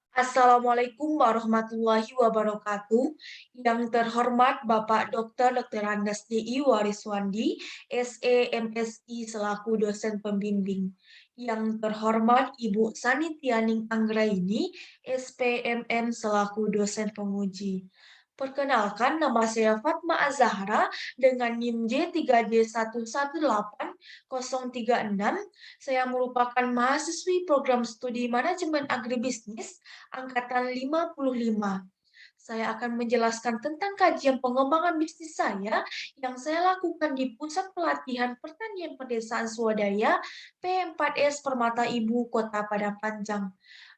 Assalamualaikum warahmatullahi wabarakatuh. Yang terhormat Bapak Dr. Andes DI Wariswandi, SEMSI selaku dosen pembimbing. Yang terhormat Ibu Sani Tianing Anggraini, SPMM selaku dosen penguji. Perkenalkan, nama saya Fatma Azahra dengan NIM J3D118-036. Saya merupakan mahasiswi program studi manajemen agribisnis angkatan 55. Saya akan menjelaskan tentang kajian pengembangan bisnis saya yang saya lakukan di Pusat Pelatihan Pertanian Pedesaan Swadaya P4S Permata Ibu Kota Padang Panjang.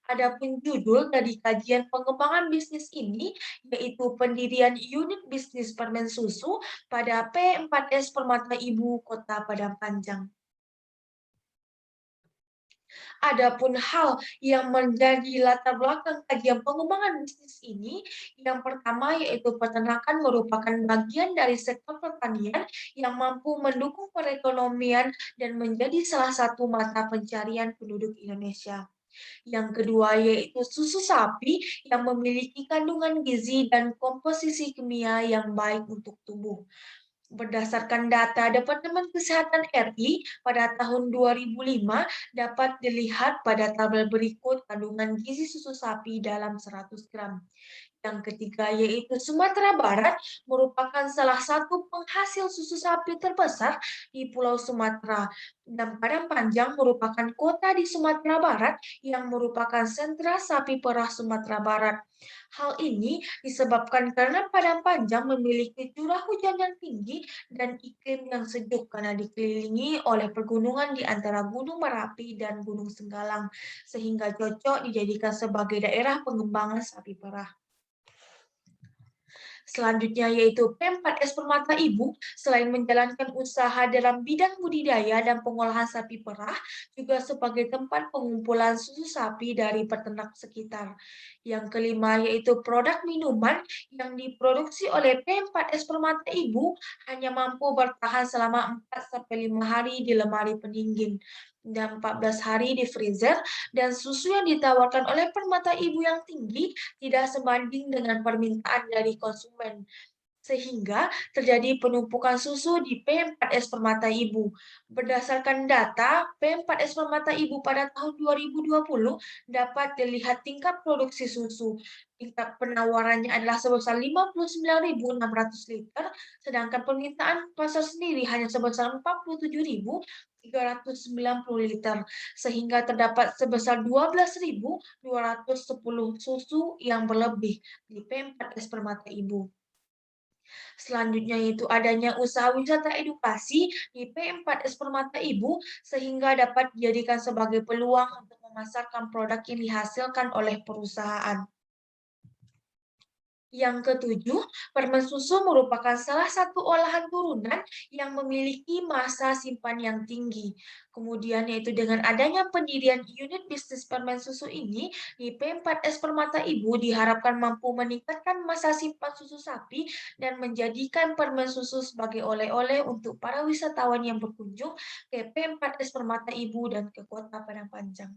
Adapun judul dari kajian pengembangan bisnis ini yaitu pendirian unit bisnis permen susu pada P4S Permata Ibu Kota Padang Panjang. Adapun hal yang menjadi latar belakang kajian pengembangan bisnis ini, yang pertama yaitu peternakan merupakan bagian dari sektor pertanian yang mampu mendukung perekonomian dan menjadi salah satu mata pencarian penduduk Indonesia. Yang kedua yaitu susu sapi yang memiliki kandungan gizi dan komposisi kimia yang baik untuk tubuh. Berdasarkan data Departemen Kesehatan RI pada tahun 2005 dapat dilihat pada tabel berikut kandungan gizi susu sapi dalam 100 gram. Yang ketiga yaitu Sumatera Barat merupakan salah satu penghasil susu sapi terbesar di Pulau Sumatera. Dan Padang Panjang merupakan kota di Sumatera Barat yang merupakan sentra sapi perah Sumatera Barat. Hal ini disebabkan karena Padang Panjang memiliki curah hujan yang tinggi dan iklim yang sejuk karena dikelilingi oleh pegunungan di antara Gunung Merapi dan Gunung Senggalang, sehingga cocok dijadikan sebagai daerah pengembangan sapi perah. Selanjutnya yaitu P4S Permata Ibu, selain menjalankan usaha dalam bidang budidaya dan pengolahan sapi perah, juga sebagai tempat pengumpulan susu sapi dari peternak sekitar. Yang kelima yaitu produk minuman yang diproduksi oleh P4S Permata Ibu hanya mampu bertahan selama 4-5 hari di lemari pendingin dan 14 hari di freezer, dan susu yang ditawarkan oleh Permata Ibu yang tinggi tidak sebanding dengan permintaan dari konsumen, sehingga terjadi penumpukan susu di P4S Permata Ibu. Berdasarkan data P4S Permata Ibu pada tahun 2020 dapat dilihat tingkat produksi susu. Tingkat penawarannya adalah sebesar 59.600 liter, sedangkan permintaan pasar sendiri hanya sebesar 47.390 liter, sehingga terdapat sebesar 12.210 susu yang berlebih di P4S Permata Ibu. Selanjutnya yaitu adanya usaha wisata edukasi di P4S Permata Ibu sehingga dapat dijadikan sebagai peluang untuk memasarkan produk yang dihasilkan oleh perusahaan. Yang ketujuh, permen susu merupakan salah satu olahan turunan yang memiliki masa simpan yang tinggi. Kemudian yaitu dengan adanya pendirian unit bisnis permen susu ini di P4S Permata Ibu diharapkan mampu meningkatkan masa simpan susu sapi dan menjadikan permen susu sebagai oleh-oleh untuk para wisatawan yang berkunjung ke P4S Permata Ibu dan ke Kota Padang Panjang.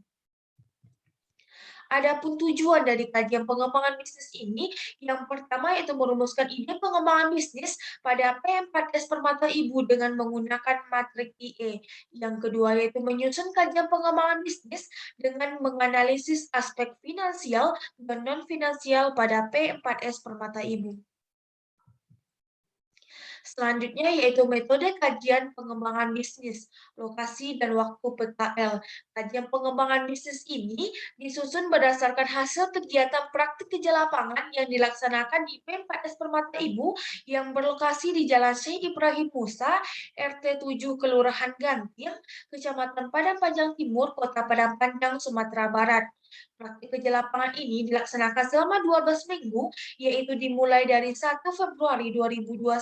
Adapun tujuan dari kajian pengembangan bisnis ini, yang pertama yaitu merumuskan ide pengembangan bisnis pada P4S Permata Ibu dengan menggunakan matrik IE. Yang kedua yaitu menyusun kajian pengembangan bisnis dengan menganalisis aspek finansial dan non-finansial pada P4S Permata Ibu. Selanjutnya yaitu metode kajian pengembangan bisnis, lokasi dan waktu PKL. Kajian pengembangan bisnis ini disusun berdasarkan hasil kegiatan praktik kerja lapangan yang dilaksanakan di P4S Permata Ibu yang berlokasi di Jalan Syekh Ibrahim Musa, RT 7 Kelurahan Ganting, Kecamatan Padang Panjang Timur, Kota Padang Panjang, Sumatera Barat. Praktik kerja lapangan ini dilaksanakan selama 12 minggu, yaitu dimulai dari 1 Februari 2021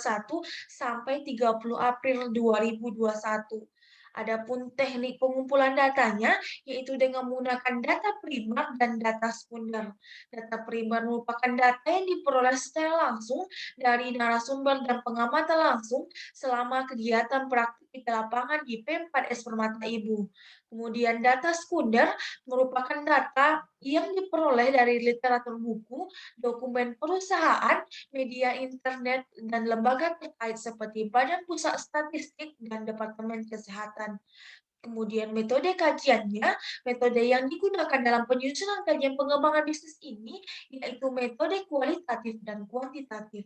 sampai 30 April 2021. Adapun teknik pengumpulan datanya yaitu dengan menggunakan data primer dan data sekunder. Data primer merupakan data yang diperoleh secara langsung dari narasumber dan pengamatan langsung selama kegiatan praktik di lapangan di P4S Permata Ibu. Kemudian data sekunder merupakan data yang diperoleh dari literatur buku, dokumen perusahaan, media internet, dan lembaga terkait seperti Badan Pusat Statistik dan Departemen Kesehatan. Kemudian metode kajiannya, metode yang digunakan dalam penyusunan kajian pengembangan bisnis ini yaitu metode kualitatif dan kuantitatif.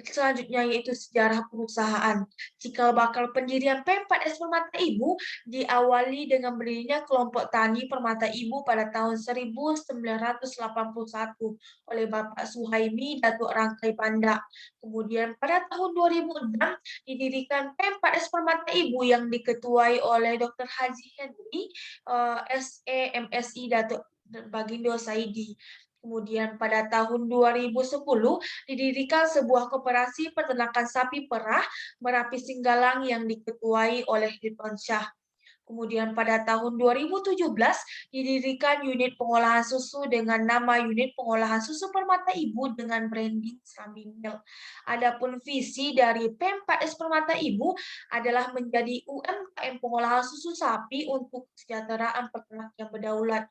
Selanjutnya yaitu sejarah perusahaan. Cikal bakal pendirian P4S Permata Ibu diawali dengan berdirinya kelompok tani Permata Ibu pada tahun 1981 oleh Bapak Suhaimi Datuk Rangkai Pandak. Kemudian pada tahun 2006 didirikan P4S Permata Ibu yang diketuai oleh Dr. Haji Henry SEMSI Datuk Bagindo Saidi. Kemudian pada tahun 2010 didirikan sebuah koperasi peternakan sapi perah Merapi Singgalang yang diketuai oleh Ridwan Syah. Kemudian pada tahun 2017 didirikan unit pengolahan susu dengan nama Unit Pengolahan Susu Permata Ibu dengan branding Serambi Milk. Adapun visi dari P4S Permata Ibu adalah menjadi UMKM pengolahan susu sapi untuk kesejahteraan peternak yang berdaulat.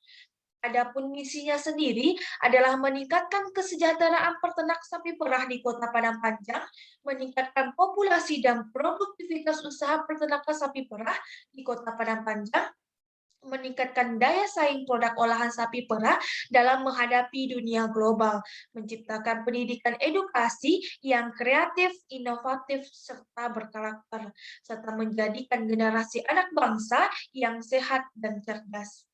Adapun misinya sendiri adalah meningkatkan kesejahteraan peternak sapi perah di Kota Padang Panjang, meningkatkan populasi dan produktivitas usaha peternakan sapi perah di Kota Padang Panjang, meningkatkan daya saing produk olahan sapi perah dalam menghadapi dunia global, menciptakan pendidikan edukasi yang kreatif, inovatif, serta berkarakter, serta menjadikan generasi anak bangsa yang sehat dan cerdas.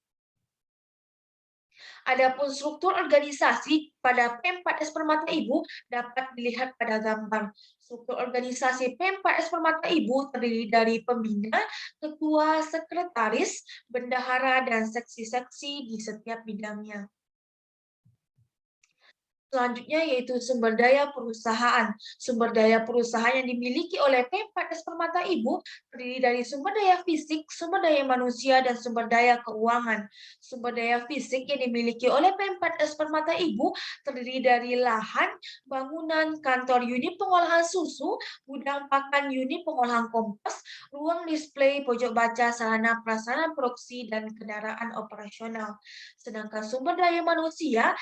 Adapun struktur organisasi pada P4S Permata Ibu dapat dilihat pada gambar. Struktur organisasi P4S Permata Ibu terdiri dari pembina, ketua, sekretaris, bendahara, dan seksi-seksi di setiap bidangnya. Selanjutnya yaitu sumber daya perusahaan. Sumber daya perusahaan yang dimiliki oleh P4S Permata Ibu terdiri dari sumber daya fisik, sumber daya manusia, dan sumber daya keuangan. Sumber daya fisik yang dimiliki oleh P4S Permata Ibu terdiri dari lahan, bangunan, kantor unit pengolahan susu, gudang pakan unit pengolahan kompos, ruang display, pojok baca, sarana prasarana produksi, dan kendaraan operasional. Sedangkan sumber daya manusia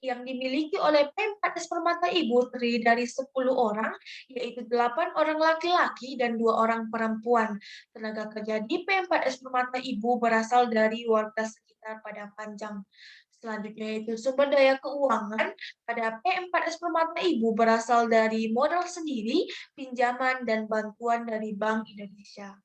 yang dimiliki oleh P4S Permata Ibu terdiri dari 10 orang, yaitu 8 orang laki-laki dan 2 orang perempuan. Tenaga kerja di P4S Permata Ibu berasal dari warga sekitar Padang Panjang. Selanjutnya yaitu sumber daya keuangan pada P4S Permata Ibu berasal dari modal sendiri, pinjaman, dan bantuan dari Bank Indonesia.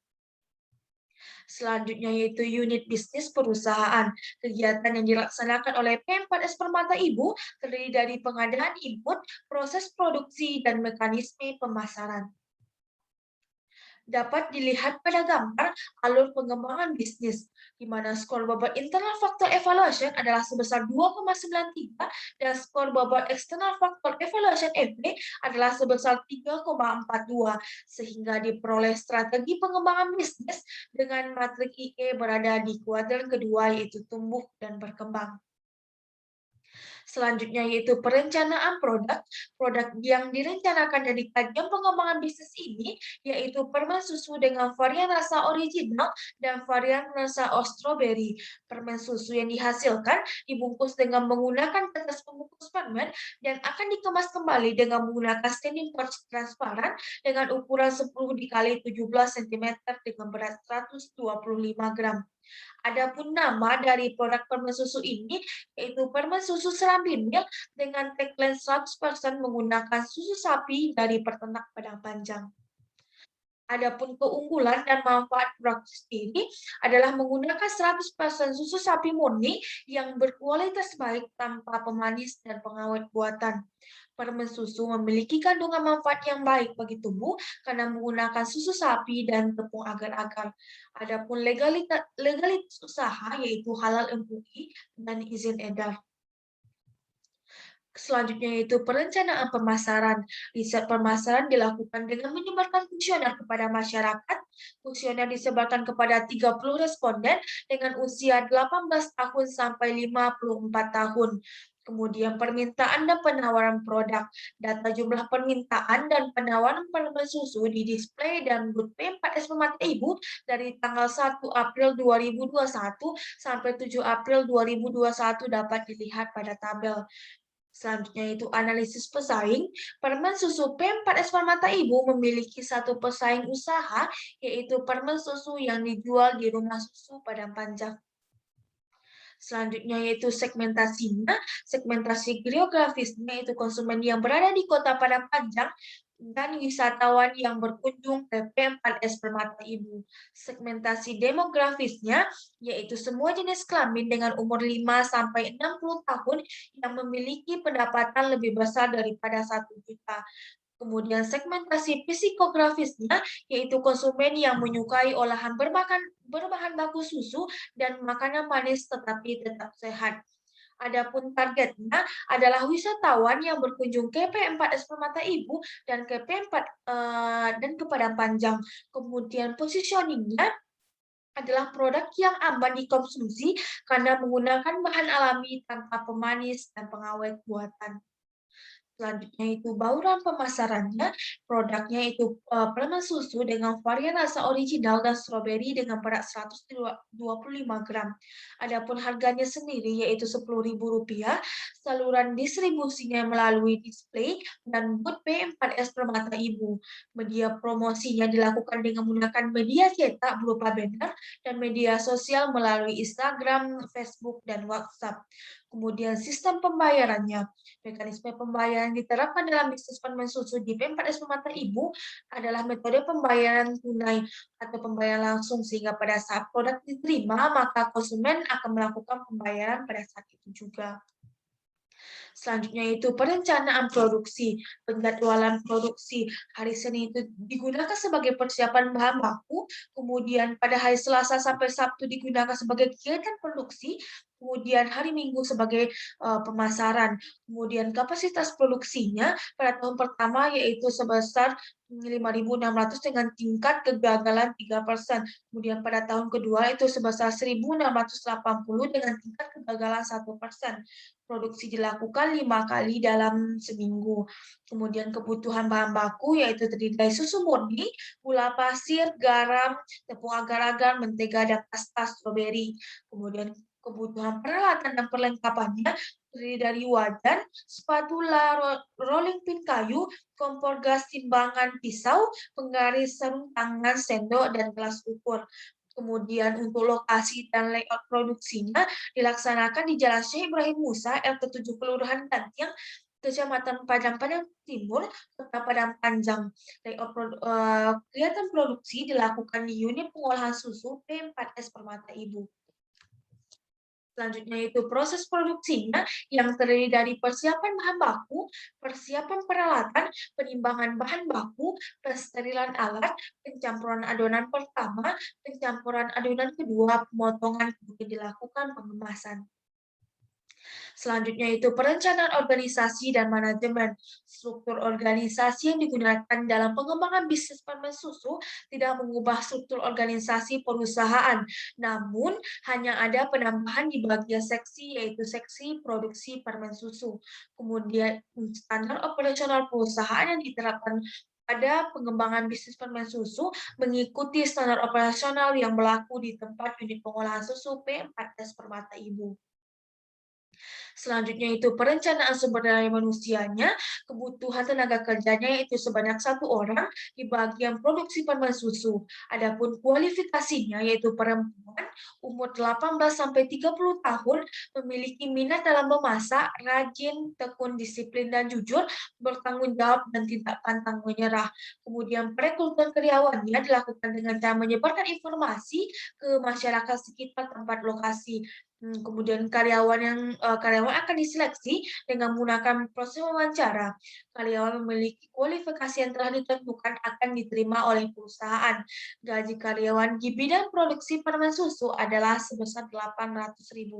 Selanjutnya yaitu unit bisnis perusahaan. Kegiatan yang dilaksanakan oleh P4S Permata Ibu terdiri dari pengadaan input, proses produksi, dan mekanisme pemasaran. Dapat dilihat pada gambar alur pengembangan bisnis, di mana skor bobot internal faktor evaluation adalah sebesar 2,93 dan skor bobot external faktor evaluation (FE) adalah sebesar 3,42, sehingga diperoleh strategi pengembangan bisnis dengan matrik IE berada di kuadran kedua yaitu tumbuh dan berkembang. Selanjutnya yaitu perencanaan produk. Produk yang direncanakan dari kajian pengembangan bisnis ini yaitu permen susu dengan varian rasa original dan varian rasa strawberry. Permen susu yang dihasilkan dibungkus dengan menggunakan kertas pembungkus permen dan akan dikemas kembali dengan menggunakan standing pouch transparan dengan ukuran 10 dikali 17 cm dengan berat 125 gram. Adapun nama dari produk permen susu ini yaitu permen susu Serambi Milk dengan tagline 100% menggunakan susu sapi dari peternak Padang Panjang. Adapun keunggulan dan manfaat produk ini adalah menggunakan 100% susu sapi murni yang berkualitas baik tanpa pemanis dan pengawet buatan. Permen susu memiliki kandungan manfaat yang baik bagi tubuh karena menggunakan susu sapi dan tepung agar-agar. Adapun legalitas usaha yaitu halal MUI dan izin edar. Selanjutnya yaitu perencanaan pemasaran. Riset pemasaran dilakukan dengan menyebarkan kuesioner kepada masyarakat. Kuesioner disebarkan kepada 30 responden dengan usia 18 tahun sampai 54 tahun. Kemudian permintaan dan penawaran produk. Data jumlah permintaan dan penawaran permen susu di display dan booth P4S Permata Ibu dari tanggal 1 April 2021 sampai 7 April 2021 dapat dilihat pada tabel. Selanjutnya itu analisis pesaing. Permen susu P4S Permata Ibu memiliki satu pesaing usaha, yaitu permen susu yang dijual di rumah susu Padang Panjang. Selanjutnya yaitu segmentasinya, segmentasi geografisnya itu konsumen yang berada di Kota Padang Panjang dan wisatawan yang berkunjung ke P4S Permata Ibu. Segmentasi demografisnya yaitu semua jenis kelamin dengan umur 5 sampai 60 tahun yang memiliki pendapatan lebih besar daripada 1 juta. Kemudian segmentasi psikografisnya yaitu konsumen yang menyukai olahan berbahan baku susu dan makanan manis tetapi tetap sehat. Adapun targetnya adalah wisatawan yang berkunjung ke P4S Permata Ibu dan ke P4 dan ke Padang Panjang. Kemudian positioningnya adalah produk yang aman dikonsumsi karena menggunakan bahan alami tanpa pemanis dan pengawet buatan. Selanjutnya itu bauran pemasarannya, produknya itu permen susu dengan varian rasa original dan stroberi dengan berat 125 gram. Adapun harganya sendiri yaitu Rp10.000, saluran distribusinya melalui display dan booth P4S Permata Ibu. Media promosinya dilakukan dengan menggunakan media cetak berupa banner dan media sosial melalui Instagram, Facebook, dan WhatsApp. Kemudian sistem pembayarannya. Mekanisme pembayaran yang diterapkan dalam bisnis permen susu di P4S Permata Ibu adalah metode pembayaran tunai atau pembayaran langsung sehingga pada saat produk diterima maka konsumen akan melakukan pembayaran pada saat itu juga. Selanjutnya itu perencanaan produksi, penjadwalan produksi. Hari Senin itu digunakan sebagai persiapan bahan baku, kemudian pada hari Selasa sampai Sabtu digunakan sebagai kegiatan produksi, kemudian hari Minggu sebagai pemasaran. Kemudian kapasitas produksinya pada tahun pertama yaitu sebesar 5.600 dengan tingkat kegagalan 3%. Kemudian pada tahun kedua itu sebesar 1.680 dengan tingkat kegagalan 1%. Produksi dilakukan 5 kali dalam seminggu. Kemudian kebutuhan bahan baku yaitu terdiri dari susu murni, gula pasir, garam, tepung agar-agar, mentega, dan pasta stroberi. Kemudian kebutuhan peralatan dan perlengkapannya terdiri dari wajan, spatula, rolling pin kayu, kompor gas, timbangan, pisau, penggaris, sarung tangan, sendok, dan gelas ukur. Kemudian untuk lokasi dan layout produksinya dilaksanakan di Jalan Syekh Ibrahim Musa, RT 7 Kelurahan Gantiang, Kecamatan Padang Panjang Timur, Kota Padang Panjang. Kegiatan produksi dilakukan di unit pengolahan susu P4S Permata Ibu. Selanjutnya itu proses produksinya yang terdiri dari persiapan bahan baku, persiapan peralatan, penimbangan bahan baku, pensterilan alat, pencampuran adonan pertama, pencampuran adonan kedua, pemotongan, kemudian dilakukan pengemasan. Selanjutnya itu perencanaan organisasi dan manajemen. Struktur organisasi yang digunakan dalam pengembangan bisnis permen susu tidak mengubah struktur organisasi perusahaan, namun hanya ada penambahan di bagian seksi yaitu seksi produksi permen susu. Kemudian standar operasional perusahaan yang diterapkan pada pengembangan bisnis permen susu mengikuti standar operasional yang berlaku di tempat unit pengolahan susu P4S Permata Ibu. Selanjutnya itu perencanaan sumber daya manusianya, kebutuhan tenaga kerjanya yaitu sebanyak 1 orang di bagian produksi permen susu. Adapun kualifikasinya yaitu perempuan umur 18 sampai 30 tahun, memiliki minat dalam memasak, rajin, tekun, disiplin dan jujur, bertanggung jawab dan tidak pantang menyerah. Kemudian perekrutan karyawannya dilakukan dengan cara menyebarkan informasi ke masyarakat sekitar tempat lokasi. Kemudian karyawan akan diseleksi dengan menggunakan proses wawancara. Karyawan memiliki kualifikasi yang telah ditentukan akan diterima oleh perusahaan. Gaji karyawan di bidang produksi permen susu adalah sebesar Rp800.000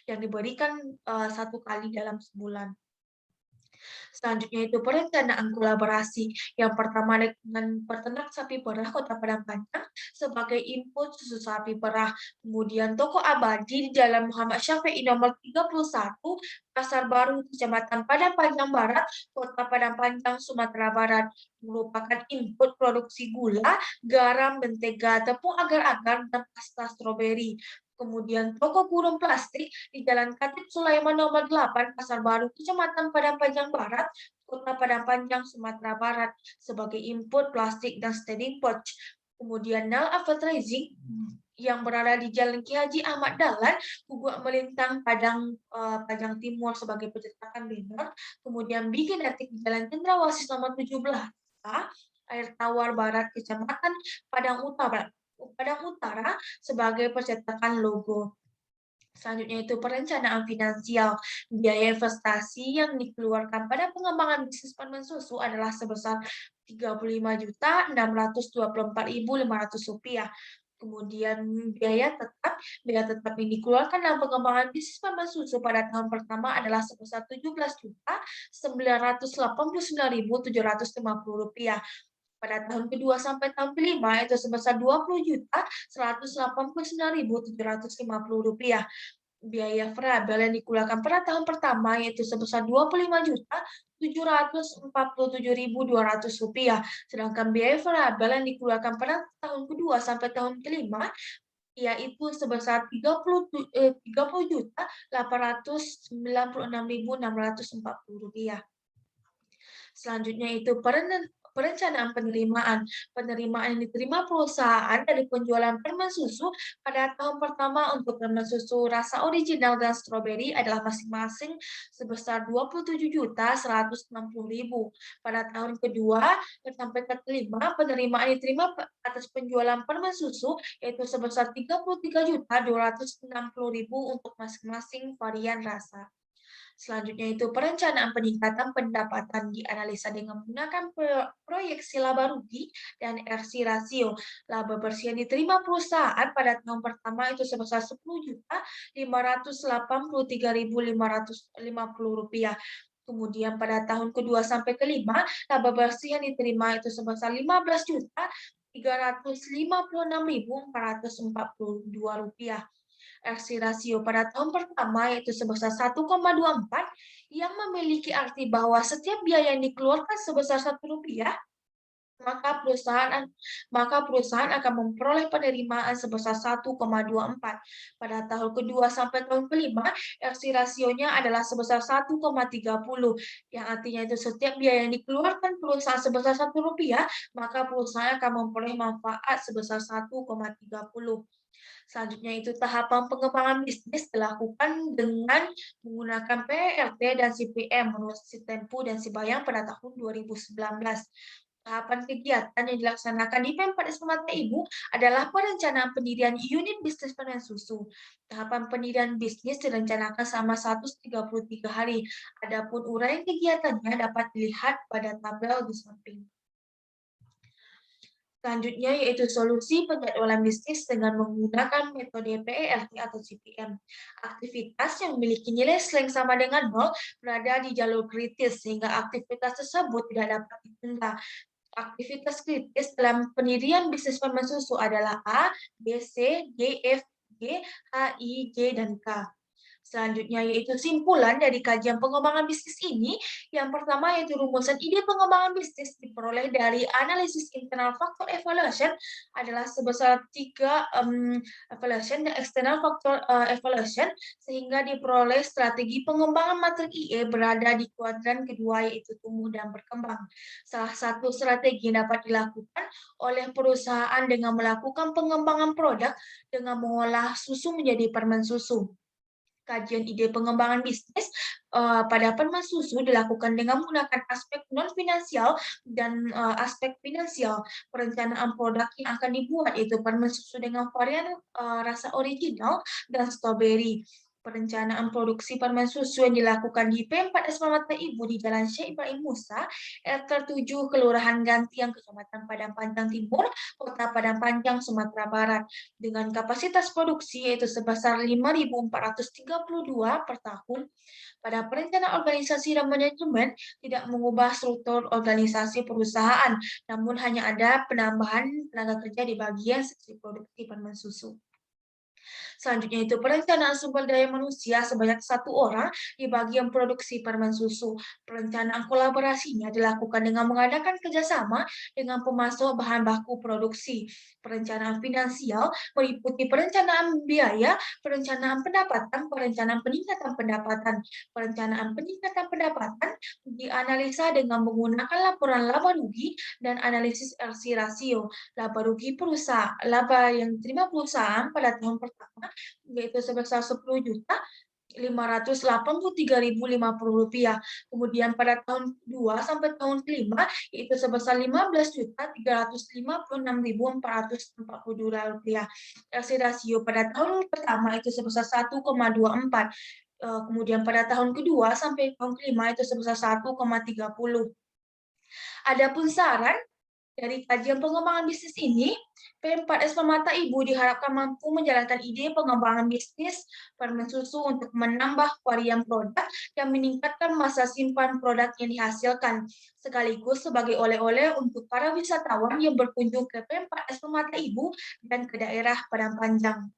yang diberikan 1 kali dalam sebulan. Selanjutnya itu perencanaan kolaborasi. Yang pertama dengan peternak sapi perah Kota Padang Panjang sebagai input susu sapi perah. Kemudian toko abadi di Jalan Muhammad Syafi'i nomor 31, Pasar Baru, Kecamatan Padang Panjang Barat, Kota Padang Panjang, Sumatera Barat, merupakan input produksi gula, garam, mentega, tepung agar-agar, dan pasta stroberi. Kemudian toko kurung plastik di Jalan Katib Sulaiman nomor 8, Pasar Baru, Kecamatan Padang Panjang Barat, Kota Padang Panjang, Sumatera Barat, sebagai input plastik dan standing pouch. Kemudian Nal Advertising yang berada di Jalan Ki Haji Ahmad Dahlan, Guguk Melintang, Padang Timur sebagai percetakan banner. Kemudian Bikin Etik di Jalan Cendrawasih nomor 17, Air Tawar Barat, Kecamatan Padang Utara, sebagai percetakan logo. Selanjutnya itu perencanaan finansial. Biaya investasi yang dikeluarkan pada pengembangan bisnis permen susu adalah sebesar Rp35.624.500. Kemudian biaya tetap yang dikeluarkan dalam pengembangan bisnis permen susu pada tahun pertama adalah sebesar Rp17.989.750. Pada tahun kedua sampai tahun kelima itu sebesar Rp20.189.750. Biaya variabel yang dikeluarkan pada tahun pertama yaitu sebesar Rp25.747.200. Sedangkan biaya variabel yang dikeluarkan pada tahun kedua sampai tahun kelima yaitu sebesar Rp30.896.640. Selanjutnya itu perencanaan penerimaan. Penerimaan yang diterima perusahaan dari penjualan permen susu pada tahun pertama untuk permen susu rasa original dan stroberi adalah masing-masing sebesar Rp27.160.000. Pada tahun kedua sampai ke kelima, penerimaan diterima atas penjualan permen susu yaitu sebesar Rp33.260.000 untuk masing-masing varian rasa. Selanjutnya itu perencanaan peningkatan pendapatan dianalisa dengan menggunakan proyeksi laba rugi dan RC rasio. Laba bersih yang diterima perusahaan pada tahun pertama itu sebesar Rp10.583.550. Kemudian pada tahun kedua sampai kelima, laba bersih yang diterima itu sebesar Rp15.356.442. RC rasio pada tahun pertama yaitu sebesar 1,24 yang memiliki arti bahwa setiap biaya yang dikeluarkan sebesar Rp1, maka perusahaan akan memperoleh penerimaan sebesar 1,24. Pada tahun kedua sampai tahun kelima, RC rasionya adalah sebesar 1,30, yang artinya itu setiap biaya yang dikeluarkan perusahaan sebesar Rp1, maka perusahaan akan memperoleh manfaat sebesar 1,30. Selanjutnya itu tahapan pengembangan bisnis dilakukan dengan menggunakan PRT dan CPM menurut Sitempu dan Sibayang pada tahun 2019. Tahapan kegiatan yang dilaksanakan di Pemkab Sumatera Ibu adalah perencanaan pendirian unit bisnis permen susu. Tahapan pendirian bisnis direncanakan selama 133 hari. Adapun uraian kegiatannya dapat dilihat pada tabel di samping. Selanjutnya yaitu solusi penjadwalan bisnis dengan menggunakan metode PERT atau CPM. Aktivitas yang memiliki nilai slang sama dengan 0 berada di jalur kritis sehingga aktivitas tersebut tidak dapat ditunda. Aktivitas kritis dalam pendirian bisnis permen susu adalah A, B, C, D, F, G, H, I, J, dan K. Selanjutnya yaitu simpulan dari kajian pengembangan bisnis ini. Yang pertama yaitu rumusan ide pengembangan bisnis diperoleh dari analisis internal faktor evaluation adalah sebesar 3 evaluation dan external faktor evaluation sehingga diperoleh strategi pengembangan materi IE berada di kuadran kedua yaitu tumbuh dan berkembang. Salah satu strategi yang dapat dilakukan oleh perusahaan dengan melakukan pengembangan produk dengan mengolah susu menjadi permen susu. Kajian ide pengembangan bisnis pada permen susu dilakukan dengan menggunakan aspek non-finansial dan aspek finansial. Perencanaan produk yang akan dibuat yaitu permen susu dengan varian rasa original dan stroberi. Perencanaan produksi permen susu yang dilakukan di P4S Mamata Ibu di Jalan Syekh Ibrahim Musa, RT 7, Kelurahan Gantiang, Kecamatan Padang Panjang Timur, Kota Padang Panjang, Sumatera Barat, dengan kapasitas produksi yaitu sebesar 5.432 per tahun. Pada perencanaan organisasi dan manajemen tidak mengubah struktur organisasi perusahaan, namun hanya ada penambahan tenaga kerja di bagian seksi produksi permen susu. Selanjutnya itu perencanaan sumber daya manusia sebanyak 1 orang di bagian produksi permen susu. Perencanaan kolaborasinya dilakukan dengan mengadakan kerjasama dengan pemasok bahan baku produksi. Perencanaan finansial meliputi perencanaan biaya, perencanaan pendapatan, perencanaan peningkatan pendapatan. Perencanaan peningkatan pendapatan dianalisa dengan menggunakan laporan laba rugi dan analisis RC rasio. Laba rugi perusahaan, laba yang diterima perusahaan pada tahun pertama yaitu sebesar Rp10.583.050. Kemudian pada tahun 2 sampai tahun kelima yaitu sebesar Rp15.356.442. LC rasio pada tahun pertama itu sebesar 1,24. Kemudian pada tahun kedua sampai tahun kelima itu sebesar 1,30. Adapun saran dari kajian pengembangan bisnis ini, P4S Permata Ibu diharapkan mampu menjalankan ide pengembangan bisnis permen susu untuk menambah varian produk dan meningkatkan masa simpan produk yang dihasilkan, sekaligus sebagai oleh-oleh untuk para wisatawan yang berkunjung ke P4S Permata Ibu dan ke daerah Padang Panjang.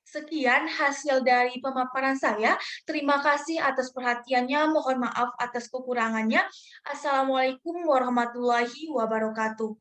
Sekian hasil dari pemaparan saya. Terima kasih atas perhatiannya. Mohon maaf atas kekurangannya. Assalamualaikum warahmatullahi wabarakatuh.